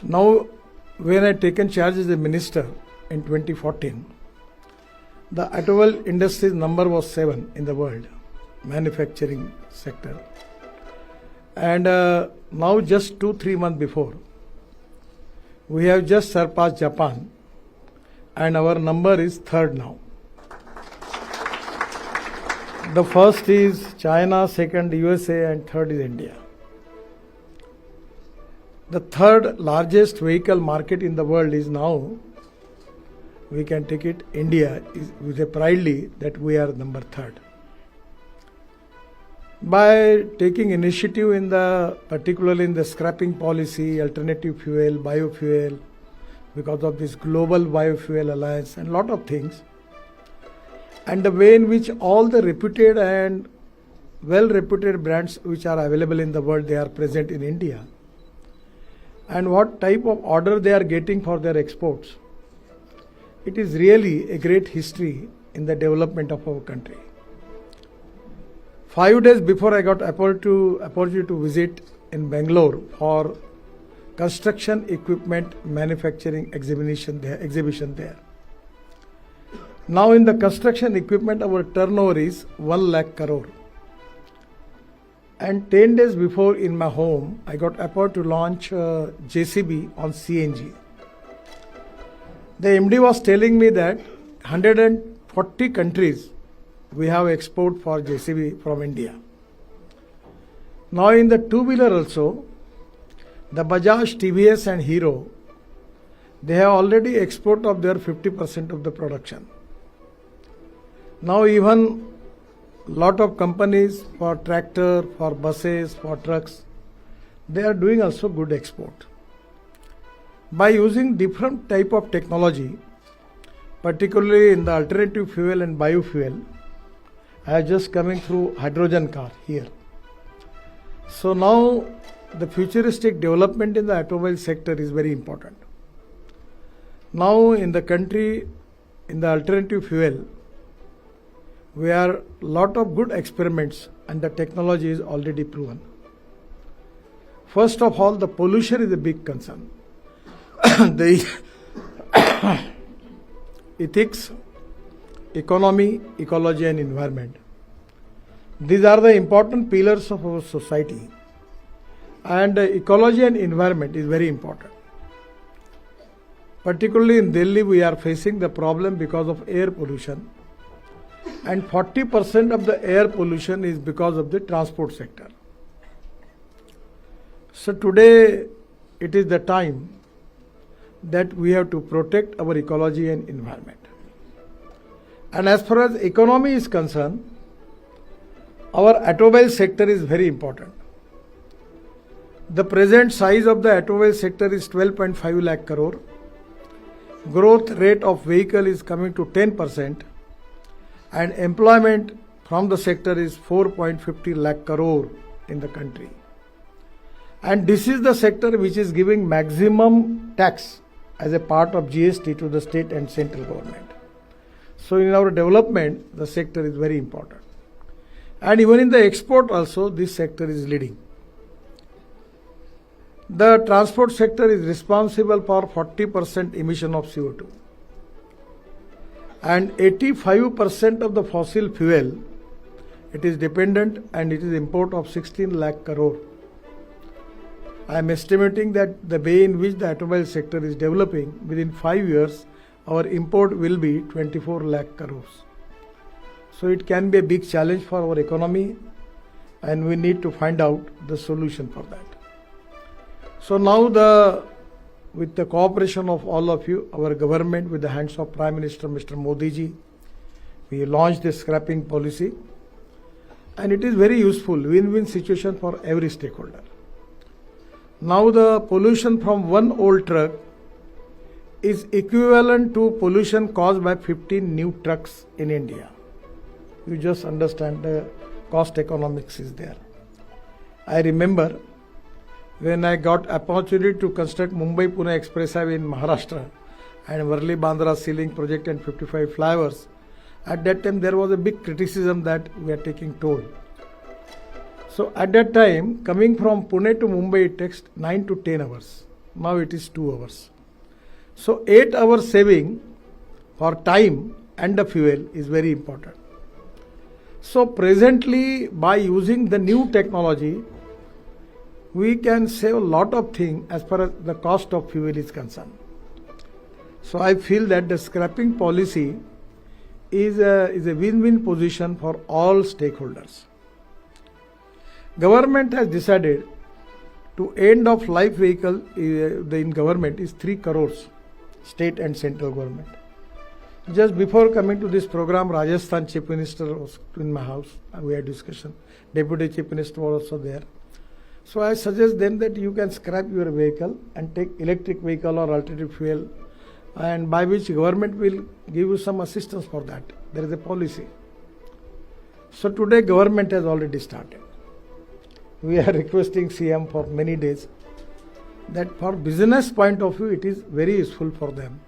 Now, when I taken charge as a minister in 2014, the automobile industry's number was 7 in the world, manufacturing sector. And now just 2-3 months before, we have just surpassed Japan and our number is 3rd now. The first is China, second USA and third is India. The third largest vehicle market in the world is now, we can take it, India, we say proudly that we are number 3rd. By taking initiative in particularly in the scrapping policy, alternative fuel, biofuel, because of this global biofuel alliance and lot of things, and the way in which all the reputed and well-reputed brands which are available in the world, they are present in India, and what type of order they are getting for their exports. It is really a great history in the development of our country. 5 days before I got opportunity to visit in Bangalore for construction equipment manufacturing exhibition there. Now in the construction equipment, our turnover is 1 lakh crore. And 10 days before in my home, I got opportunity to launch JCB on CNG. The MD was telling me that 140 countries we have export for JCB from India. Now in the two-wheeler also, the Bajaj, TVS and Hero, they have already export of their 50% of the production. Now even lot of companies for tractor, for buses, for trucks, they are doing also good export. By using different type of technology, particularly in the alternative fuel and biofuel, I am just coming through hydrogen car here. So now the futuristic development in the automobile sector is very important. Now in the country, in the alternative fuel, we are lot of good experiments and the technology is already proven. First of all, the pollution is a big concern. The ethics, economy, ecology and environment. These are the important pillars of our society. And ecology and environment is very important. Particularly in Delhi, we are facing the problem because of air pollution. And 40% of the air pollution is because of the transport sector. So today, it is the time that we have to protect our ecology and environment. And as far as economy is concerned, our automobile sector is very important. The present size of the automobile sector is 12.5 lakh crore. Growth rate of vehicle is coming to 10%. And employment from the sector is 4.50 lakh crore in the country. And this is the sector which is giving maximum tax as a part of GST to the state and central government. So in our development, the sector is very important. And even in the export also, this sector is leading. The transport sector is responsible for 40% emission of CO2. And 85% of the fossil fuel, it is dependent and it is import of 16 lakh crore. I am estimating that the way in which the automobile sector is developing, within 5 years, our import will be 24 lakh crores. So it can be a big challenge for our economy and we need to find out the solution for that. So now with the cooperation of all of you, our government with the hands of Prime Minister Mr. Modi ji, we launched this scrapping policy and it is very useful, win-win situation for every stakeholder. Now the pollution from one old truck is equivalent to pollution caused by 15 new trucks in India. You just understand the cost economics is there. I remember when I got opportunity to construct Mumbai-Pune Express Highway in Maharashtra and Varli-Bandra ceiling project and 55 flyovers, at that time there was a big criticism that we are taking toll. So at that time, coming from Pune to Mumbai, it takes 9 to 10 hours. now it is 2 hours. So 8 hours saving for time and the fuel is very important. So presently, by using the new technology, we can save a lot of things as far as the cost of fuel is concerned. So I feel that the scrapping policy is a win-win position for all stakeholders. Government has decided to end of life vehicle in government is 3 crores, state and central government. Just before coming to this program, Rajasthan Chief Minister was in my house. We had discussion. Deputy Chief Minister was also there. So I suggest them that you can scrap your vehicle and take electric vehicle or alternative fuel, and by which government will give you some assistance for that. There is a policy. So today government has already started. We are requesting CM for many days that for business point of view it is very useful for them.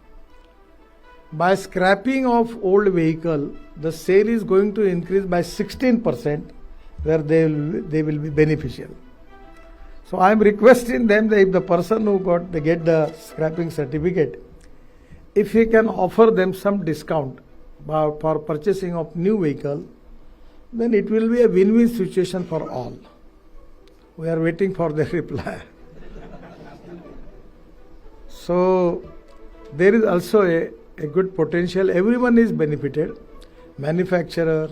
By scrapping of old vehicle, the sale is going to increase by 16%, where they will be beneficial. So I am requesting them that if the person who get the scrapping certificate, if we can offer them some discount for purchasing of new vehicle, then it will be a win-win situation for all. We are waiting for their reply. So there is also a good potential. Everyone is benefited. Manufacturer,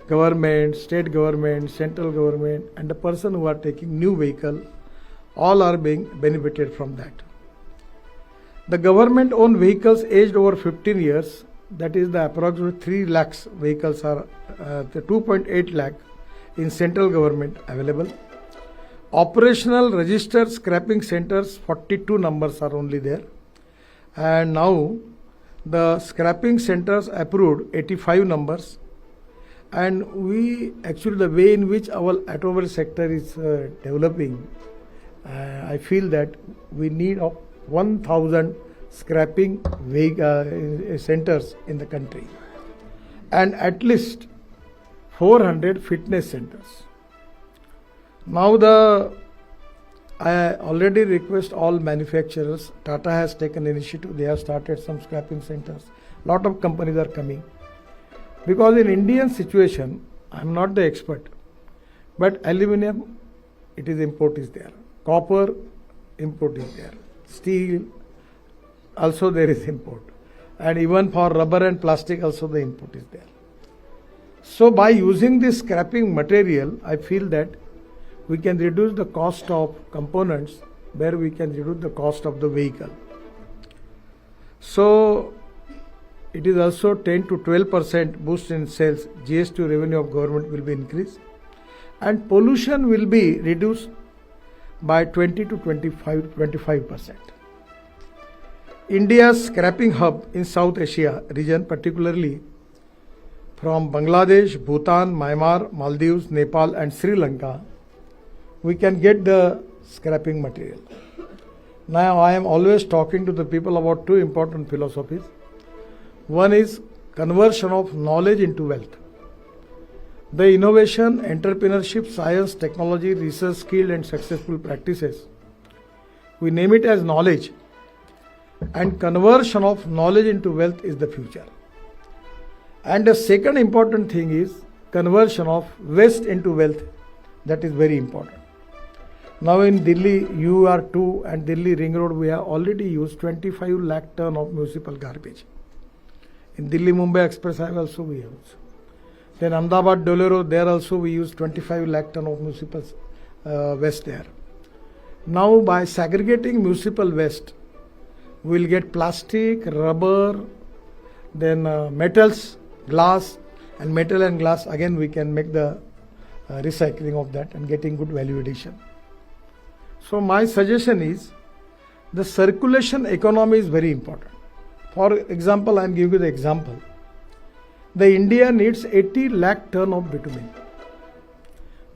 government, state government, central government, and the person who are taking new vehicle, all are being benefited from that. The government owned vehicles aged over 15 years, that is the approximately 3 lakhs vehicles are the 2.8 lakh in central government available. Operational registered scrapping centers, 42 numbers are only there. And now the scrapping centers approved 85 numbers. And we actually, the way in which our automobile sector is developing, I feel that we need 1,000 scrapping centers in the country, and at least 400 fitness centers. Now I already request all manufacturers. Tata has taken initiative. They have started some scrapping centers. Lot of companies are coming. Because in Indian situation, I am not the expert, but aluminum, it is import is there. Copper, import is there. Steel, also there is import. And even for rubber and plastic also the import is there. So by using this scrapping material, I feel that we can reduce the cost of components, where we can reduce the cost of the vehicle. So it is also 10 to 12% boost in sales. GST revenue of government will be increased, and pollution will be reduced by 20 to 25%. India's scrapping hub in South Asia region, particularly from Bangladesh, Bhutan, Myanmar, Maldives, Nepal and Sri Lanka, we can get the scrapping material. Now I am always talking to the people about 2 important philosophies. One is conversion of knowledge into wealth. The innovation, entrepreneurship, science, technology, research, skill and successful practices, we name it as knowledge, and conversion of knowledge into wealth is the future. And the second important thing is conversion of waste into wealth. That is very important. Now in Delhi UR2 and Delhi Ring Road, we have already used 25 lakh ton of municipal garbage. In Delhi Mumbai Express Highway also we use. Then Ahmedabad Dolero, there also we use 25 lakh ton of municipal waste there. Now by segregating municipal waste, we will get plastic, rubber, then metals, glass, and metal and glass. Again we can make the recycling of that and getting good value addition. So my suggestion is the circulation economy is very important. For example, I am giving you the example. The India needs 80 lakh ton of bitumen,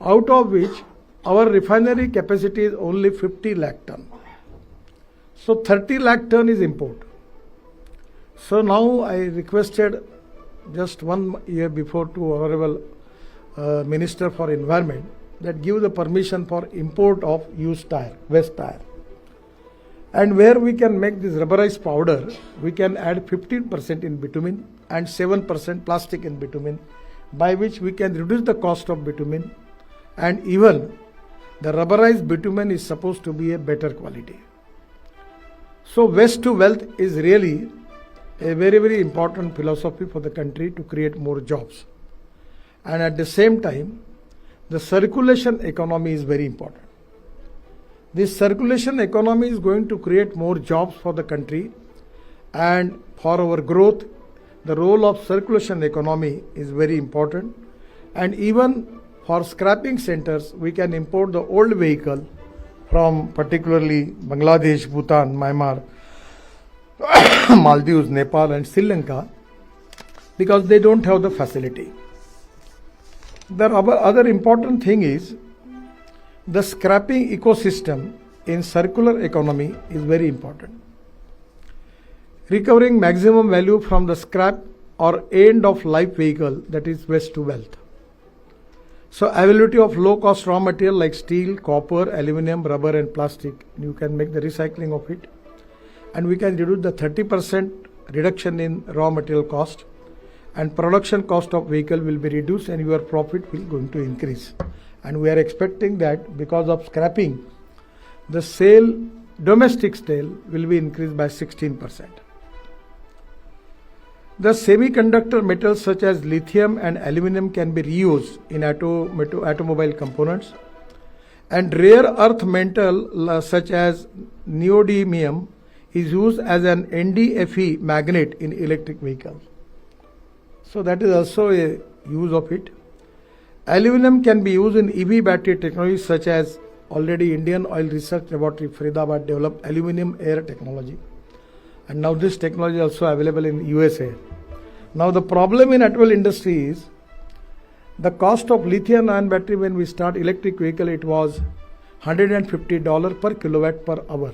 out of which our refinery capacity is only 50 lakh ton. So 30 lakh ton is import. So now I requested just 1 year before to Honorable Minister for Environment that give the permission for import of used tire, waste tire. And where we can make this rubberized powder, we can add 15% in bitumen and 7% plastic in bitumen, by which we can reduce the cost of bitumen, and even the rubberized bitumen is supposed to be a better quality. So waste to wealth is really a very, very important philosophy for the country to create more jobs. And at the same time, the circulation economy is very important. This circulation economy is going to create more jobs for the country, and for our growth, the role of circulation economy is very important. And even for scrapping centers, we can import the old vehicle from particularly Bangladesh, Bhutan, Myanmar, Maldives, Nepal and Sri Lanka, because they don't have the facility. The other important thing is the scrapping ecosystem in circular economy is very important. Recovering maximum value from the scrap or end of life vehicle, that is waste to wealth. So availability of low cost raw material like steel, copper, aluminum, rubber and plastic, you can make the recycling of it, and we can reduce the 30% reduction in raw material cost, and production cost of vehicle will be reduced and your profit will going to increase. And we are expecting that because of scrapping, the domestic sale will be increased by 16%. The semiconductor metals such as lithium and aluminum can be reused in automobile components, and rare earth metal such as neodymium is used as an NDFE magnet in electric vehicles. So that is also a use of it. Aluminum can be used in EV battery technology, such as already Indian Oil Research Laboratory Faridabad developed aluminum air technology, and now this technology is also available in USA. Now the problem in automobile industry is the cost of lithium ion battery. When we start electric vehicle, it was $150 per kilowatt per hour.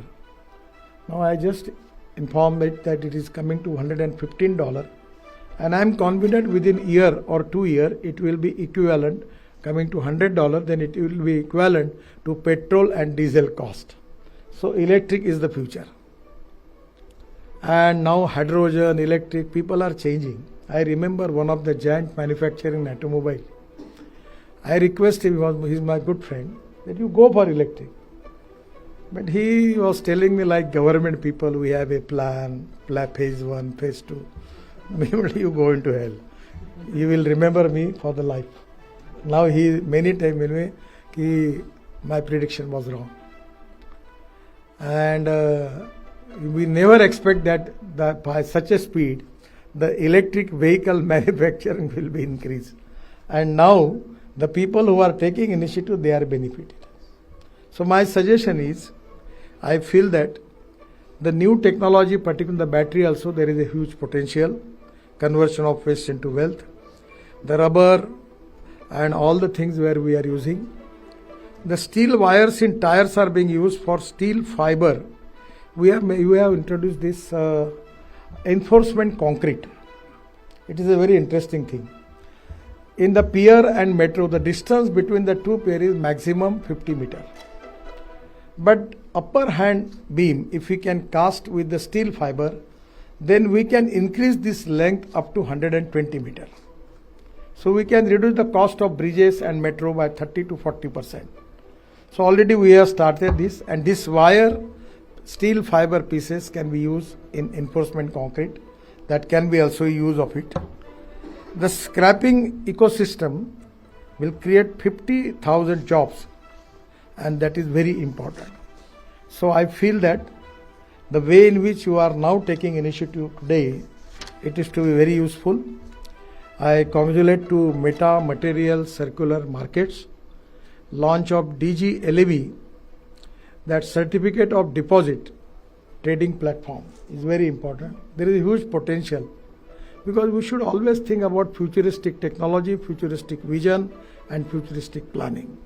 Now I just informed it that it is coming to $115, and I am confident within a year or 2 years it will be equivalent, coming to $100, then it will be equivalent to petrol and diesel cost. So electric is the future. And now hydrogen, electric, people are changing. I remember one of the giant manufacturing automobile. I request him, he's my good friend, that you go for electric. But he was telling me like government people, we have a plan, phase 1, phase 2. Maybe you go into hell. You will remember me for the life. Now he many times tell me that my prediction was wrong. And we never expect that by such a speed, the electric vehicle manufacturing will be increased. And now the people who are taking initiative, they are benefited. So my suggestion is, I feel that the new technology, particularly the battery also, there is a huge potential, conversion of waste into wealth. The rubber and all the things where we are using. The steel wires in tires are being used for steel fiber. We have introduced this enforcement concrete. It is a very interesting thing. In the pier and metro, the distance between the two piers is maximum 50 meters. But upper hand beam, if we can cast with the steel fiber, then we can increase this length up to 120 meters. So we can reduce the cost of bridges and metro by 30 to 40%. So already we have started this, and this wire steel fiber pieces can be used in enforcement concrete. That can be also use of it. The scrapping ecosystem will create 50,000 jobs, and that is very important. So I feel that the way in which you are now taking initiative today, it is to be very useful. I congratulate to Meta Material Circular Markets, launch of Digi ELV, that certificate of deposit trading platform is very important. There is a huge potential, because we should always think about futuristic technology, futuristic vision and futuristic planning.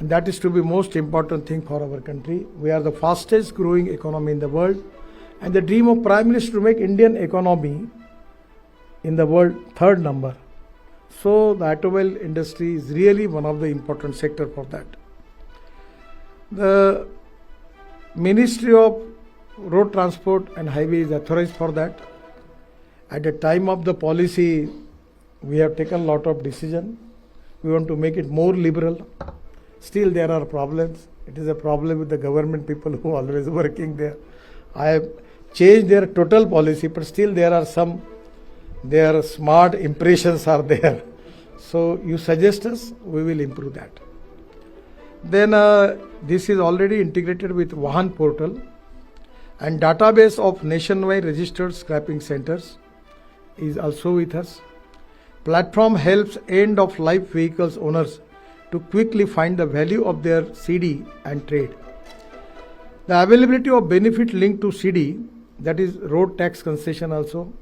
And that is to be most important thing for our country. We are the fastest growing economy in the world, and the dream of Prime Minister to make Indian economy in the world third number. So the automobile industry is really one of the important sector for that. The Ministry of Road Transport and Highway is authorized for that. At the time of the policy, we have taken a lot of decision. We want to make it more liberal. Still there are problems. It is a problem with the government people who are always working there. I have changed their total policy, but still there are some, their smart impressions are there. So you suggest us, we will improve that. Then this is already integrated with Vahan portal and database of nationwide registered scrapping centers is also with us. Platform helps end of life vehicles owners to quickly find the value of their CD and trade. The availability of benefit linked to CD, that is road tax concession also,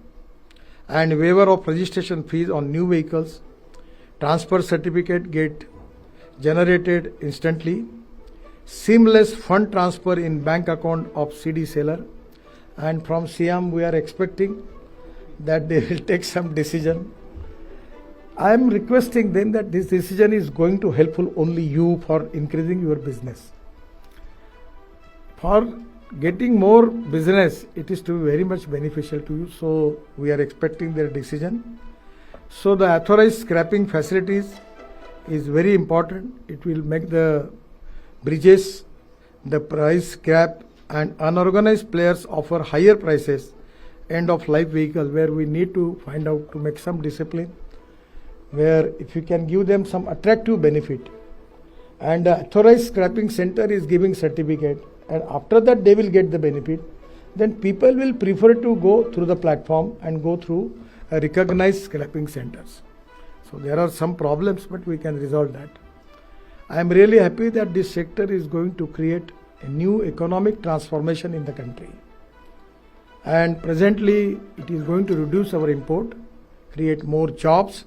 and waiver of registration fees on new vehicles, transfer certificate get generated instantly, seamless fund transfer in bank account of CD seller, and from CM we are expecting that they will take some decision. I am requesting them that this decision is going to helpful only you for increasing your business. For getting more business, it is to be very much beneficial to you. So we are expecting their decision. So the authorized scrapping facilities is very important. It will make the bridges, the price scrap, and unorganized players offer higher prices end of life vehicle, where we need to find out to make some discipline, where if you can give them some attractive benefit, and the authorized scrapping center is giving certificate, and after that they will get the benefit, then people will prefer to go through the platform and go through recognized scrapping centers. So there are some problems, but we can resolve that. I am really happy that this sector is going to create a new economic transformation in the country. And presently it is going to reduce our import, create more jobs,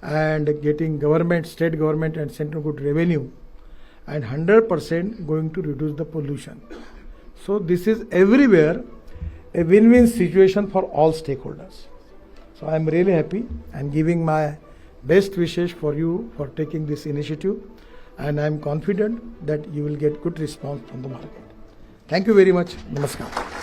and getting government, state government and central good revenue, and 100% going to reduce the pollution. So this is everywhere a win-win situation for all stakeholders. So I am really happy and giving my best wishes for you for taking this initiative, and I am confident that you will get good response from the market. Thank you very much. Namaskar.